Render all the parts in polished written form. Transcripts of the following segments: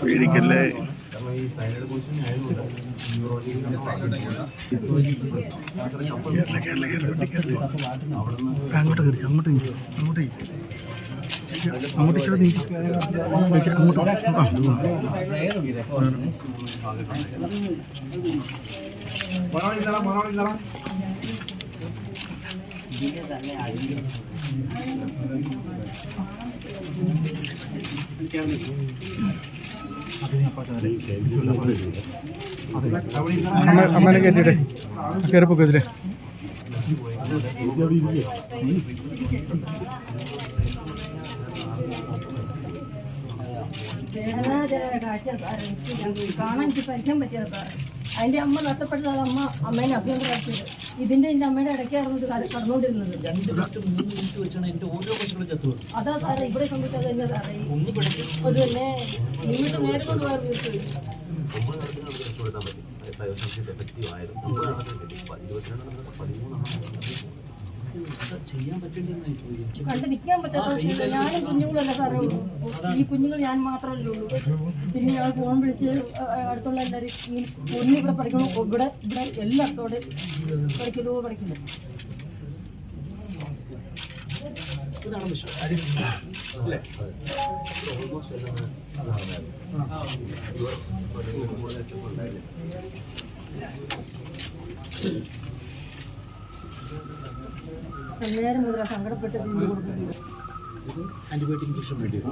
പേടിക്കല്ലേ. അങ്ങോട്ട് കയറി അങ്ങോട്ട് ഇച്ചിരി നീ അങ്ങോട്ട് അമ്മനെ കയറ്റിട്ടെ കയറിപ്പൊക്കെ ഇതിലെ കാണാൻ എനിക്ക് സഹിക്കാൻ പറ്റിയത് സാറേ. അതിന്റെ അമ്മ നഷ്ടപ്പെട്ടത് അമ്മേനെ അഭ്യന്തര കാണിച്ചത്. ഇതിന്റെ എന്റെ അമ്മയുടെ ഇടയ്ക്കായിരുന്നു കടന്നുകൊണ്ടിരുന്നത്. അതാ സാറേ ഇവിടെ സംബന്ധിച്ചത് തന്നെ സാറേ. ഒരു തന്നെ നിങ്ങളുടെ നേരെ കൊണ്ടുപോകാൻ കണ്ട് നിൽക്കാൻ പറ്റാത്ത ഞാനും കുഞ്ഞുങ്ങളല്ല സാറേ ഉള്ളൂ. ഈ കുഞ്ഞുങ്ങൾ ഞാൻ മാത്രമല്ലേ ഉള്ളൂ. പിന്നെ ഇയാൾ ഫോൺ വിളിച്ച് അടുത്തുള്ള എല്ലാവരും ഒന്നിവിടെ പഠിക്കണോ, ഇവിടെ എല്ലാത്തോടെ പഠിക്കലോ പഠിക്കില്ല. നേരം മുതൽ സങ്കടപ്പെട്ട് ആന്റിബയോട്ടിക് ഇഞ്ചക്ഷൻ വേണ്ടി ഇത്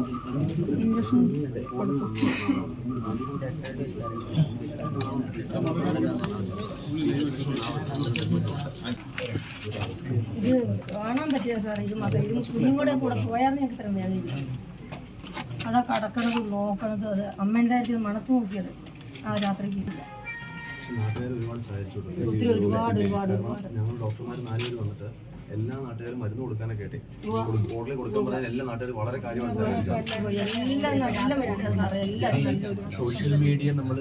കാണാൻ പറ്റില്ല സാറേ. ഇത് കുഞ്ഞുങ്ങളുടെ കൂടെ പോയാൽ ഞങ്ങൾക്ക് ഇത്ര വേദന. അതാ കടക്കണത് നോക്കണത്. അത് അമ്മേൻ്റെ കാര്യത്തിൽ മണത്ത് നോക്കിയത് ആ രാത്രിക്ക് നാട്ടുകാർ ഒരുപാട് സഹായിച്ചു. ഞങ്ങൾ ഡോക്ടർമാർ 4 പേര് വന്നിട്ട് എല്ലാ നാട്ടുകാരും മരുന്ന് കൊടുക്കാനൊക്കെ കേട്ടെ ബോർഡിൽ കൊടുക്കാൻ പറഞ്ഞാൽ എല്ലാ നാട്ടുകാരും വളരെ കാര്യമാണ് സഹായിച്ചത്. സോഷ്യൽ മീഡിയ നമ്മൾ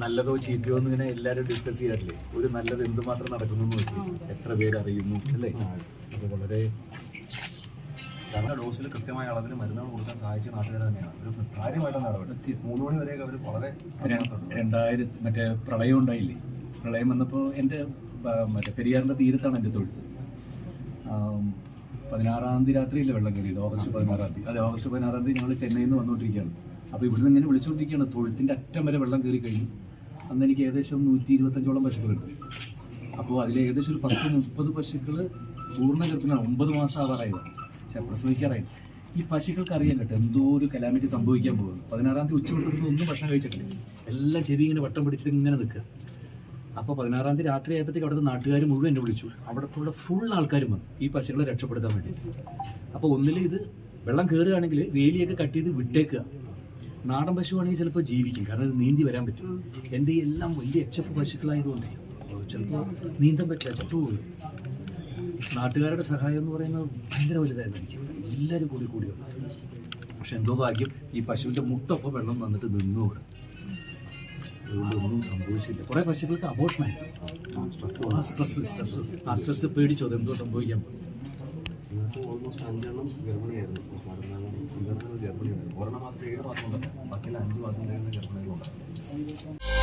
നല്ലതോ ചീത്തയോ എന്ന് ഇങ്ങനെ എല്ലാവരും ഡിസ്കസ് ചെയ്യാറില്ലേ? ഒരു നല്ലത് എന്തുമാത്രം നടക്കുന്നു നോക്കി എത്ര പേര് അറിയുന്നു അല്ലേ? അത് വളരെ കാരണം ഡോസിൽ കൃത്യമായ അളവിൽ മരുന്നുകൾ കൊടുക്കാൻ സഹായിച്ച നാട്ടുകാർ തന്നെയാണ്. ഒരു കാര്യമായിട്ടാണ് ഇടപെട്ടത്. 3 മണി വരെയൊക്കെ അവർ വളരെ 2000 മറ്റേ പ്രളയം ഉണ്ടായില്ലേ? പ്രളയം വന്നപ്പോൾ എൻ്റെ മറ്റേ പെരിയാറിൻ്റെ തീരത്താണ് എൻ്റെ തൊഴുത്ത്. 16-ാം തീയതി രാത്രിയില്ലേ വെള്ളം കയറിയത്? ഓഗസ്റ്റ് 16-ാം തീയതി. അതെ, ഓഗസ്റ്റ് 16-ാം തീയതി ഞങ്ങൾ ചെന്നൈയിൽ നിന്ന് വന്നുകൊണ്ടിരിക്കുകയാണ്. അപ്പോൾ ഇവിടുന്ന് ഇങ്ങനെ വിളിച്ചുകൊണ്ടിരിക്കുകയാണ്. തൊഴുത്തിൻ്റെ അറ്റം വരെ വെള്ളം കയറി കഴിഞ്ഞു. അന്ന് എനിക്ക് ഏകദേശം 125ഓളം പശുക്കളുണ്ട്. അപ്പോൾ അതിൽ ഏകദേശം ഒരു 10-30 പശുക്കൾ പൂർണ്ണ ഗർഭിണിയാണ്. 9 മാസം ആവാറായതാണ്, പ്രസവിക്കാറായി. ഈ പശുക്കൾക്ക് അറിയാൻ കേട്ടോ എന്തോ ഒരു കലാമിറ്റി സംഭവിക്കാൻ പോകുന്നു. 16-ാം തീയതി ഉച്ചകൊണ്ടിരുന്ന് ഒന്നും ഭക്ഷണം കഴിച്ചിട്ടില്ല. എല്ലാം ചെവി ഇങ്ങനെ വട്ടം പിടിച്ചിട്ട് ഇങ്ങനെ നിൽക്കുക. അപ്പോൾ 16-ാം തീയതി രാത്രി ആയപ്പോഴത്തേക്ക് അവിടുത്തെ നാട്ടുകാർ മുഴുവൻ എന്നെ വിളിച്ചു. അവിടത്തുള്ള ഫുൾ ആൾക്കാരും വന്നു ഈ പശുക്കളെ രക്ഷപ്പെടുത്താൻ വേണ്ടിയിട്ട്. അപ്പോൾ ഒന്നിൽ ഇത് വെള്ളം കയറുകയാണെങ്കിൽ വേലിയൊക്കെ കട്ട് ചെയ്ത് വിട്ടേക്കുക. നാടൻ പശുവാണെങ്കിൽ ചിലപ്പോൾ ജീവിക്കും, കാരണം ഇത് നീന്തി വരാൻ പറ്റും. എൻ്റെ എല്ലാം വലിയ HF പശുക്കളായതുകൊണ്ടേ ചിലപ്പോൾ നീന്താൻ പറ്റില്ല, ചത്തുപോകും. നാട്ടുകാരുടെ സഹായം എന്ന് പറയുന്നത് ഭയങ്കര വലുതായിരുന്നു എനിക്ക്. എല്ലാവരും കൂടി വന്നു. പക്ഷെ എന്തോ ഭാഗ്യം ഈ പശുവിൻ്റെ മുട്ടൊപ്പം വെള്ളം വന്നിട്ട് നിന്നു ഇവിടെ. അതുകൊണ്ട് ഒന്നും സംഭവിച്ചില്ല. കുറേ പശുക്കൾക്ക് അബോഷനായിരുന്നു. സ്ട്രെസ് പേടിച്ചോ അതെന്തോ സംഭവിക്കാൻ പോകും. ഓൾമോസ്റ്റ് 5 എണ്ണം ഗർഭിണിയായിരുന്നു. 5 ഗർഭിണിയായിരുന്നു. ഒരെണ്ണം മാത്രം 7 മാസം ഉണ്ടായിരുന്നു. ബാക്കിയുള്ള 5 മാസം ഗർഭിണികളുണ്ടായിരുന്നു.